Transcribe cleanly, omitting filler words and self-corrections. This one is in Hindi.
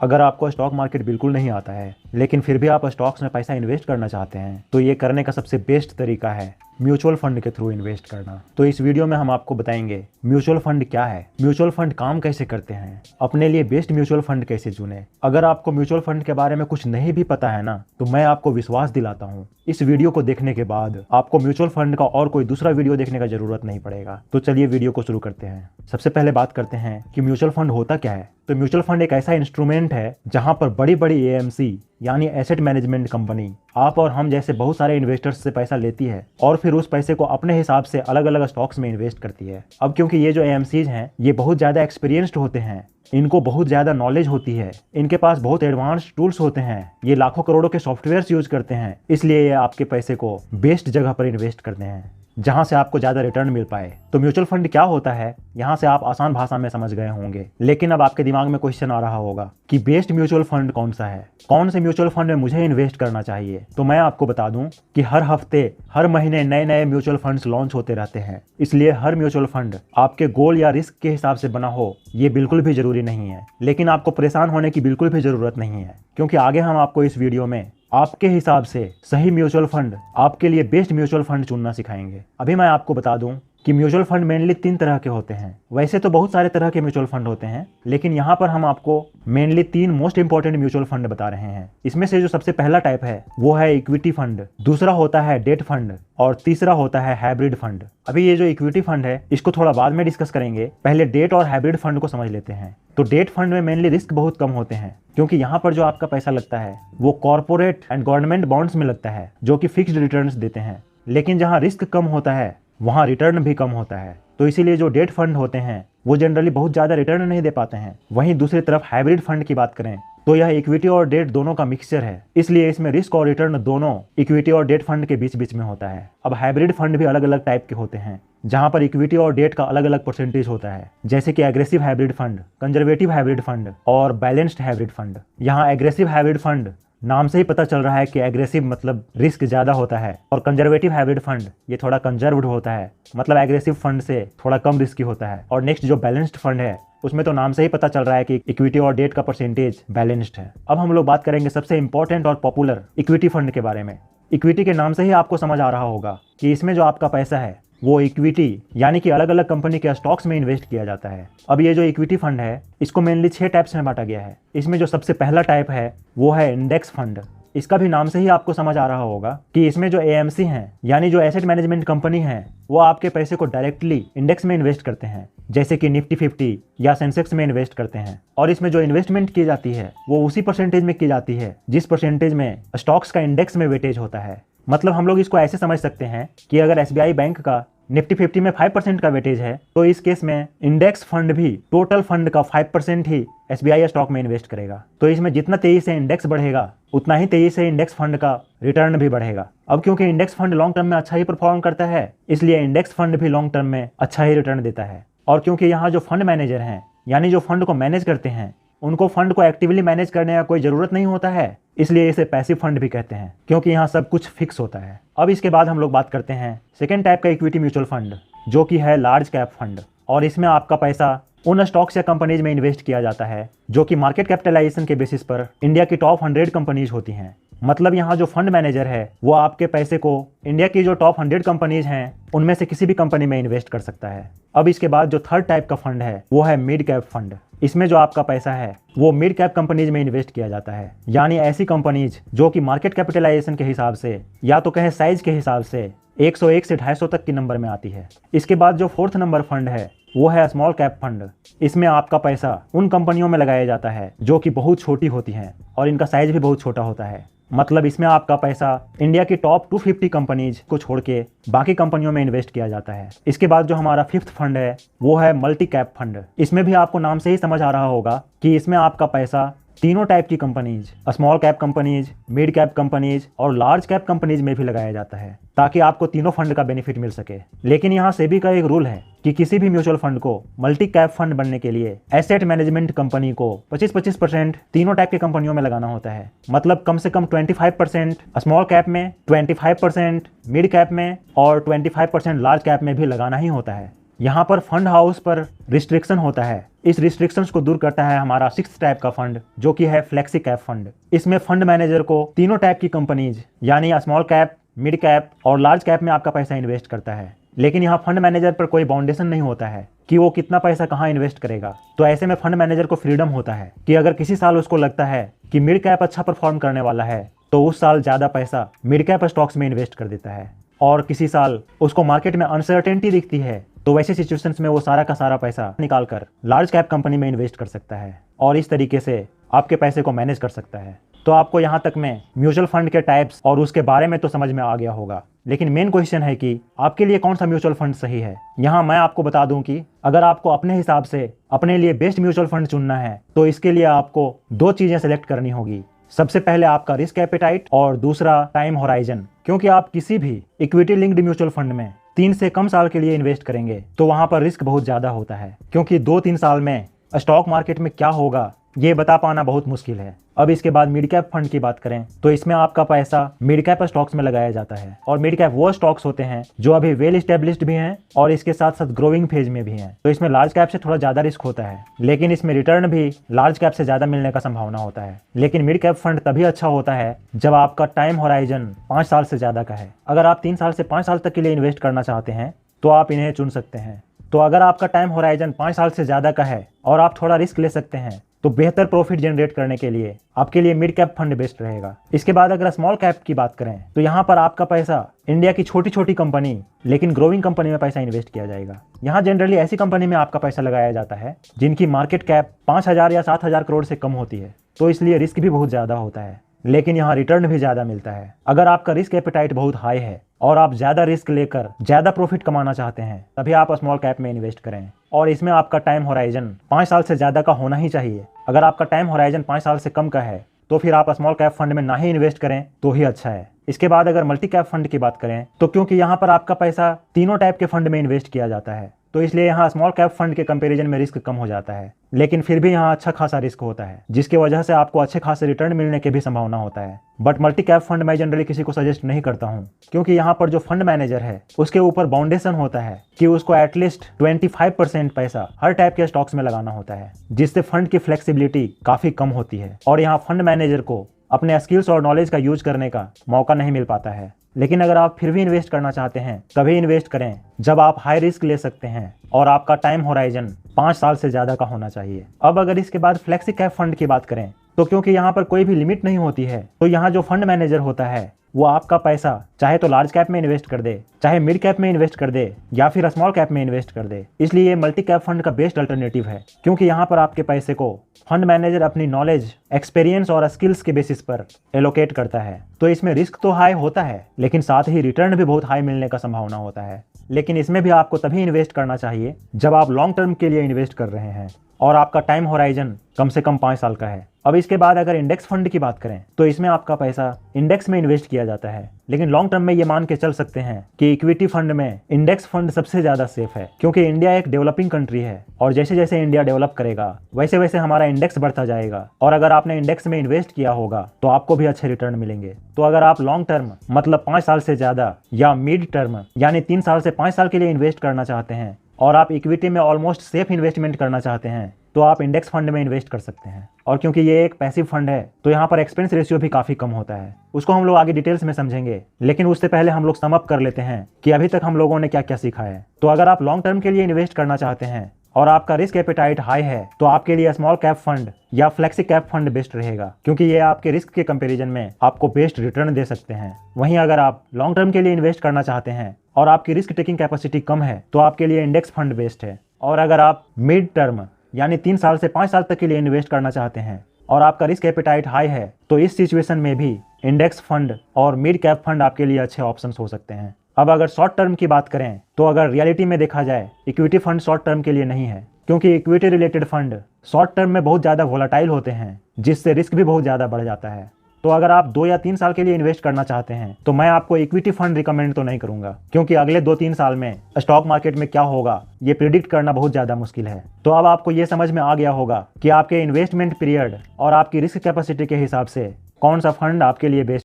अगर आपको स्टॉक मार्केट बिल्कुल नहीं आता है लेकिन फिर भी आप स्टॉक्स में पैसा इन्वेस्ट करना चाहते हैं तो ये करने का सबसे बेस्ट तरीका है म्यूचुअल फंड के थ्रू इन्वेस्ट करना। तो इस वीडियो में हम आपको बताएंगे म्यूचुअल फंड क्या है, म्यूचुअल फंड काम कैसे करते हैं, अपने लिए बेस्ट म्यूचुअल फंड कैसे चुने। अगर आपको म्यूचुअल फंड के बारे में कुछ नहीं भी पता है ना तो मैं आपको विश्वास दिलाता हूँ इस वीडियो को देखने के बाद आपको म्यूचुअल फंड का और कोई दूसरा वीडियो देखने का जरूरत नहीं पड़ेगा। तो चलिए वीडियो को शुरू करते हैं। सबसे पहले बात करते हैं कि म्यूचुअल फंड होता क्या है। तो म्यूचुअल फंड एक ऐसा इंस्ट्रूमेंट है जहां पर बड़ी बड़ी एएमसी यानी एसेट मैनेजमेंट कंपनी आप और हम जैसे बहुत सारे इन्वेस्टर्स से पैसा लेती है और फिर उस पैसे को अपने हिसाब से अलग अलग स्टॉक्स में इन्वेस्ट करती है। अब क्योंकि ये जो एएमसीज हैं ये बहुत ज़्यादा एक्सपीरियंस्ड होते हैं, इनको बहुत ज़्यादा नॉलेज होती है, इनके पास बहुत एडवांस टूल्स होते हैं, ये लाखों करोड़ों के सॉफ्टवेयर्स यूज करते हैं, इसलिए ये आपके पैसे को बेस्ट जगह पर इन्वेस्ट करते हैं जहां से आपको ज़्यादा रिटर्न मिल पाए। तो म्यूचुअल फंड क्या होता है यहां से आप आसान भाषा में समझ गए होंगे, लेकिन अब आपके दिमाग में क्वेश्चन आ रहा होगा कि बेस्ट म्यूचुअल फंड कौन सा है, कौन से म्यूचुअल फंड में मुझे इन्वेस्ट करना चाहिए। तो मैं आपको बता दूं कि हर हफ्ते हर महीने नए नए म्यूचुअल फंड्स लॉन्च होते रहते हैं, इसलिए हर म्यूचुअल फंड आपके गोल या रिस्क के हिसाब से बना हो ये बिल्कुल भी जरूरी नहीं है। लेकिन आपको परेशान होने की बिल्कुल भी जरूरत नहीं है, क्योंकि आगे हम आपको इस वीडियो में आपके हिसाब से सही म्यूचुअल फंड, आपके लिए बेस्ट म्यूचुअल फंड चुनना सिखाएंगे। अभी मैं आपको बता दूं कि म्यूचुअल फंड मेनली 3 तरह के होते हैं। वैसे तो बहुत सारे तरह के म्यूचुअल फंड होते हैं, लेकिन यहाँ पर हम आपको mainly 3 most important mutual fund बता रहे हैं। इसमें से जो सबसे पहला टाइप है वो है इक्विटी फंड, दूसरा होता है डेट फंड और तीसरा होता है हाइब्रिड फंड। अभी ये जो इक्विटी फंड है इसको थोड़ा बाद में डिस्कस करेंगे, पहले डेट और हाइब्रिड फंड को समझ लेते हैं। तो डेट फंड में मेनली रिस्क बहुत कम होते हैं, क्योंकि यहाँ पर जो आपका पैसा लगता है वो कॉर्पोरेट एंड गवर्नमेंट बॉन्ड्स में लगता है जो कि फिक्स्ड रिटर्न्स देते हैं। लेकिन जहाँ रिस्क कम होता है वहाँ रिटर्न भी कम होता है, तो इसीलिए जो डेट फंड होते हैं वो जनरली बहुत ज़्यादा रिटर्न नहीं दे पाते हैं। वहीं दूसरी तरफ हाइब्रिड फंड की बात करें तो यह इक्विटी और डेट दोनों का मिक्सचर है, इसलिए इसमें रिस्क और रिटर्न दोनों इक्विटी और डेट फंड के बीच बीच में होता है। अब हाइब्रिड फंड भी अलग अलग टाइप के होते हैं जहां पर इक्विटी और डेट का अलग अलग परसेंटेज होता है, जैसे कि aggressive hybrid fund, conservative hybrid fund और बैलेंस्ड हाइब्रिड फंड। यहाँ एग्रेसिव हाइब्रिड फंड नाम से ही पता चल रहा है कि एग्रेसिव मतलब रिस्क ज़्यादा होता है, और कंजर्वेटिव हाइब्रिड फंड ये थोड़ा कंजर्व्ड होता है, मतलब एग्रेसिव फंड से थोड़ा कम रिस्की होता है। और नेक्स्ट जो बैलेंस्ड फंड है उसमें तो नाम से ही पता चल रहा है कि इक्विटी और डेट का परसेंटेज बैलेंस्ड है। अब हम लोग बात करेंगे सबसे इंपॉर्टेंट और पॉपुलर इक्विटी फंड के बारे में। इक्विटी के नाम से ही आपको समझ आ रहा होगा कि इसमें जो आपका पैसा है वो इक्विटी यानी कि अलग अलग कंपनी के स्टॉक्स में इन्वेस्ट किया जाता है। अब ये जो इक्विटी फंड है इसको मेनली 6 टाइप्स में बांटा गया है। इसमें जो सबसे पहला टाइप है वो है इंडेक्स फंड। इसका भी नाम से ही आपको समझ आ रहा होगा कि इसमें जो एएमसी हैं यानी जो एसेट मैनेजमेंट कंपनी है वो आपके पैसे को डायरेक्टली इंडेक्स में इन्वेस्ट करते हैं, जैसे कि निफ्टी 50 या सेंसेक्स में इन्वेस्ट करते हैं। और इसमें जो इन्वेस्टमेंट की जाती है वो उसी परसेंटेज में की जाती है जिस परसेंटेज में स्टॉक्स का इंडेक्स में वेटेज होता है। मतलब हम लोग इसको ऐसे समझ सकते हैं कि अगर एसबीआई बैंक का निफ्टी 50 में 5% का वेटेज है तो इस केस में इंडेक्स फंड भी टोटल फंड का 5% ही एसबीआई स्टॉक में इन्वेस्ट करेगा। तो इसमें जितना तेजी से इंडेक्स बढ़ेगा उतना ही तेजी से इंडेक्स फंड का रिटर्न भी बढ़ेगा। अब क्योंकि इंडेक्स फंड लॉन्ग टर्म में अच्छा ही परफॉर्म करता है इसलिए इंडेक्स फंड भी लॉन्ग टर्म में अच्छा ही रिटर्न देता है। और क्योंकि यहाँ जो फंड मैनेजर हैं यानी जो फंड को मैनेज करते हैं उनको फंड को एक्टिवली मैनेज करने का कोई ज़रूरत नहीं होता है, इसलिए इसे पैसिव फंड भी कहते हैं, क्योंकि यहाँ सब कुछ फिक्स होता है। अब इसके बाद हम लोग बात करते हैं सेकेंड टाइप का इक्विटी म्यूचुअल फंड जो कि है लार्ज कैप फंड। और इसमें आपका पैसा उन स्टॉक्स या कंपनीज में इन्वेस्ट किया जाता है जो कि मार्केट कैपिटलाइजेशन के बेसिस पर इंडिया की टॉप 100 कंपनीज होती हैं। मतलब यहाँ जो फंड मैनेजर है वो आपके पैसे को इंडिया की जो टॉप 100 कंपनीज हैं उनमें से किसी भी कंपनी में इन्वेस्ट कर सकता है। अब इसके बाद जो थर्ड टाइप का फंड है वो है मिड कैप फंड। इसमें जो आपका पैसा है वो मिड कैप कंपनीज में इन्वेस्ट किया जाता है, यानी ऐसी कंपनीज जो कि मार्केट कैपिटलाइजेशन के हिसाब से या तो कहें साइज के हिसाब से 101 से 250 तक की नंबर में आती है। इसके बाद जो फोर्थ नंबर फंड है वो है स्मॉल कैप फंड। इसमें आपका पैसा उन कंपनियों में लगाया जाता है जो कि बहुत छोटी होती हैं और इनका साइज भी बहुत छोटा होता है। मतलब इसमें आपका पैसा इंडिया की टॉप 250 कंपनीज को छोड़ के बाकी कंपनियों में इन्वेस्ट किया जाता है। इसके बाद जो हमारा फिफ्थ फंड है वो है मल्टी कैप फंड। इसमें भी आपको नाम से ही समझ आ रहा होगा कि इसमें आपका पैसा तीनों टाइप की companies, small cap companies, mid cap companies और लार्ज कैप कंपनीज में भी लगाया जाता है ताकि आपको तीनों फंड का बेनिफिट मिल सके। लेकिन यहाँ सेबी का एक रूल है कि किसी भी म्यूचुअल फंड को मल्टी कैप फंड बनने के लिए एसेट मैनेजमेंट कंपनी को 25% तीनों टाइप की कंपनियों में लगाना होता है। मतलब कम से कम 25% स्मॉल कैप में, 25% मिड कैप में और 25% लार्ज कैप में भी लगाना ही होता है। यहाँ पर फंड हाउस पर रिस्ट्रिक्शन होता है। इस रिस्ट्रिक्शंस को दूर करता है हमारा 6th टाइप का फंड, जो कि है फ्लेक्सी कैप फंड। इसमें फंड मैनेजर को तीनों टाइप की कंपनीज यानी स्मॉल कैप, मिड कैप और लार्ज कैप में आपका पैसा इन्वेस्ट करता है। लेकिन यहाँ फंड मैनेजर पर कोई बाउंडेशन नहीं होता है कि वो कितना पैसा कहाँ इन्वेस्ट करेगा। तो ऐसे में फंड मैनेजर को फ्रीडम होता है कि अगर किसी साल उसको लगता है कि मिड कैप अच्छा परफॉर्म करने वाला है तो उस साल ज़्यादा पैसा मिड कैप स्टॉक्स में इन्वेस्ट कर देता है, और किसी साल उसको मार्केट में अनसर्टेनिटी दिखती है तो वैसे सिचुएशंस में वो सारा का सारा पैसा निकाल कर लार्ज कैप कंपनी में इन्वेस्ट कर सकता है और इस तरीके से आपके पैसे को मैनेज कर सकता है। तो आपको यहाँ तक में म्यूचुअल फंड के टाइप्स और उसके बारे में तो समझ में आ गया होगा, लेकिन मेन क्वेश्चन है कि आपके लिए कौन सा म्यूचुअल फंड सही है। यहाँ मैं आपको बता दूं कि अगर आपको अपने हिसाब से अपने लिए बेस्ट म्यूचुअल फंड चुनना है तो इसके लिए आपको दो चीजें सेलेक्ट करनी होगी। सबसे पहले आपका रिस्क एपेटाइट और दूसरा टाइम होराइजन, क्योंकि आप किसी भी इक्विटी लिंक्ड म्यूचुअल फंड में 3 से कम साल के लिए इन्वेस्ट करेंगे तो वहां पर रिस्क बहुत ज्यादा होता है, क्योंकि 2-3 साल में स्टॉक मार्केट में क्या होगा ये बता पाना बहुत मुश्किल है। अब इसके बाद मिड कैप फंड की बात करें तो इसमें आपका पैसा मिड कैप स्टॉक्स में लगाया जाता है, और मिड कैप वो स्टॉक्स होते हैं जो अभी वेल एस्टेब्लिश्ड भी हैं और इसके साथ साथ ग्रोइंग फेज में भी हैं। तो इसमें लार्ज कैप से थोड़ा ज्यादा रिस्क होता है, लेकिन इसमें रिटर्न भी लार्ज कैप से ज्यादा मिलने का संभावना होता है। लेकिन मिड कैप फंड तभी अच्छा होता है जब आपका टाइम होराइजन 5 साल से ज्यादा का है। अगर आप 3 साल से 5 साल तक के लिए इन्वेस्ट करना चाहते हैं तो आप इन्हें चुन सकते हैं। तो अगर आपका टाइम होराइजन 5 साल से ज्यादा का है और आप थोड़ा रिस्क ले सकते हैं तो बेहतर प्रॉफिट जनरेट करने के लिए आपके लिए मिड कैप फंड बेस्ट रहेगा। इसके बाद अगर स्मॉल कैप की बात करें तो यहाँ पर आपका पैसा इंडिया की छोटी छोटी कंपनी लेकिन ग्रोइंग कंपनी में पैसा इन्वेस्ट किया जाएगा। यहाँ जनरली ऐसी कंपनी में आपका पैसा लगाया जाता है जिनकी मार्केट कैप 5,000 या 7,000 करोड़ से कम होती है, तो इसलिए रिस्क भी बहुत ज्यादा होता है, लेकिन यहाँ रिटर्न भी ज्यादा मिलता है। अगर आपका रिस्क एपेटाइट बहुत हाई है और आप ज्यादा रिस्क लेकर ज्यादा प्रॉफिट कमाना चाहते हैं तभी आप स्मॉल कैप में इन्वेस्ट करें, और इसमें आपका टाइम होराइजन 5 साल से ज्यादा का होना ही चाहिए। अगर आपका टाइम होराइजन 5 साल से कम का है तो फिर आप स्मॉल कैप फंड में ना ही इन्वेस्ट करें तो ही अच्छा है। इसके बाद अगर मल्टी कैप फंड की बात करें तो क्योंकि यहाँ पर आपका पैसा तीनों टाइप के फंड में इन्वेस्ट किया जाता है तो इसलिए यहाँ स्मॉल कैप फंड के कंपैरिजन में रिस्क कम हो जाता है, लेकिन फिर भी यहाँ अच्छा खासा रिस्क होता है जिसकी वजह से आपको अच्छे खासे रिटर्न मिलने की भी संभावना होता है। बट मल्टी कैप फंड मैं जनरली किसी को सजेस्ट नहीं करता हूँ, क्योंकि यहाँ पर जो फंड मैनेजर है उसके ऊपर बाउंडेशन होता है कि उसको एटलीस्ट 25% पैसा हर टाइप के स्टॉक्स में लगाना होता है, जिससे फंड की फ्लेक्सिबिलिटी काफी कम होती है और यहाँ फंड मैनेजर को अपने स्किल्स और नॉलेज का यूज करने का मौका नहीं मिल पाता है। लेकिन अगर आप फिर भी इन्वेस्ट करना चाहते हैं तभी इन्वेस्ट करें जब आप हाई रिस्क ले सकते हैं और आपका टाइम होराइजन 5 साल से ज्यादा का होना चाहिए। अब अगर इसके बाद फ्लेक्सी कैप फंड की बात करें तो क्योंकि यहाँ पर कोई भी लिमिट नहीं होती है तो यहाँ जो फंड मैनेजर होता है वो आपका पैसा चाहे तो लार्ज कैप में इन्वेस्ट कर दे, चाहे मिड कैप में इन्वेस्ट कर दे या फिर स्मॉल कैप में इन्वेस्ट कर दे। इसलिए ये मल्टी कैप फंड का बेस्ट अल्टरनेटिव है, क्योंकि यहाँ पर आपके पैसे को फंड मैनेजर अपनी नॉलेज, एक्सपीरियंस और स्किल्स के बेसिस पर एलोकेट करता है। तो इसमें रिस्क तो हाई होता है लेकिन साथ ही रिटर्न भी बहुत हाई मिलने का संभावना होता है। लेकिन इसमें भी आपको तभी इन्वेस्ट करना चाहिए जब आप लॉन्ग टर्म के लिए इन्वेस्ट कर रहे हैं और आपका टाइम होराइजन कम से कम 5 साल का है। अब इसके बाद अगर इंडेक्स फंड की बात करें तो इसमें आपका पैसा इंडेक्स में इन्वेस्ट किया जाता है, लेकिन लॉन्ग टर्म में ये मान के चल सकते हैं कि इक्विटी फंड में इंडेक्स फंड सबसे ज्यादा सेफ है, क्योंकि इंडिया एक डेवलपिंग कंट्री है और जैसे जैसे इंडिया डेवलप करेगा वैसे वैसे हमारा इंडेक्स बढ़ता जाएगा, और अगर आपने इंडेक्स में इन्वेस्ट किया होगा तो आपको भी अच्छे रिटर्न मिलेंगे। तो अगर आप लॉन्ग टर्म मतलब 5 साल से ज्यादा या मिड टर्म यानी 3 साल से 5 साल के लिए इन्वेस्ट करना चाहते हैं और आप इक्विटी में ऑलमोस्ट सेफ इन्वेस्टमेंट करना चाहते हैं तो आप इंडेक्स फंड में इन्वेस्ट कर सकते हैं। और क्योंकि ये एक पैसिव फंड है तो यहाँ पर एक्सपेंस रेशियो भी काफी कम होता है, उसको हम लोग आगे डिटेल्स में समझेंगे, लेकिन उससे पहले हम लोग सम अप कर लेते हैं कि अभी तक हम लोगों ने क्या क्या सीखा है। तो अगर आप लॉन्ग टर्म के लिए इन्वेस्ट करना चाहते हैं और आपका रिस्क एपेटाइट हाई है तो आपके लिए स्मॉल कैप फंड या फ्लेक्सी कैप फंड बेस्ट रहेगा, क्योंकि ये आपके रिस्क के कंपैरिजन में आपको बेस्ट रिटर्न दे सकते हैं। वहीं अगर आप लॉन्ग टर्म के लिए इन्वेस्ट करना चाहते हैं और आपकी रिस्क टेकिंग कैपेसिटी कम है तो आपके लिए इंडेक्स फंड बेस्ट है। और अगर आप मिड टर्म यानी 3 साल से 5 साल तक के लिए इन्वेस्ट करना चाहते हैं और आपका रिस्क एपेटाइट हाई है तो इस सिचुएशन में भी इंडेक्स फंड और मिड कैप फंड आपके लिए अच्छे ऑप्शंस हो सकते हैं। अब अगर शॉर्ट टर्म की बात करें तो अगर रियलिटी में देखा जाए इक्विटी फंड शॉर्ट टर्म के लिए नहीं है, क्योंकि equity related fund short term में बहुत ज़्यादा वोलाटाइल होते हैं जिससे रिस्क भी बहुत ज़्यादा बढ़ जाता है। तो अगर आप 2 या 3 साल के लिए इन्वेस्ट करना चाहते हैं तो मैं आपको इक्विटी फंड रिकमेंड तो नहीं करूंगा, क्योंकि अगले 2-3 साल में स्टॉक मार्केट में क्या होगा ये प्रिडिक्ट करना बहुत ज़्यादा मुश्किल है। तो अब आपको ये समझ में आ गया होगा कि आपके इन्वेस्टमेंट पीरियड और आपकी रिस्क कैपेसिटी के हिसाब से कौन सा फंड आपके लिए बेस्ट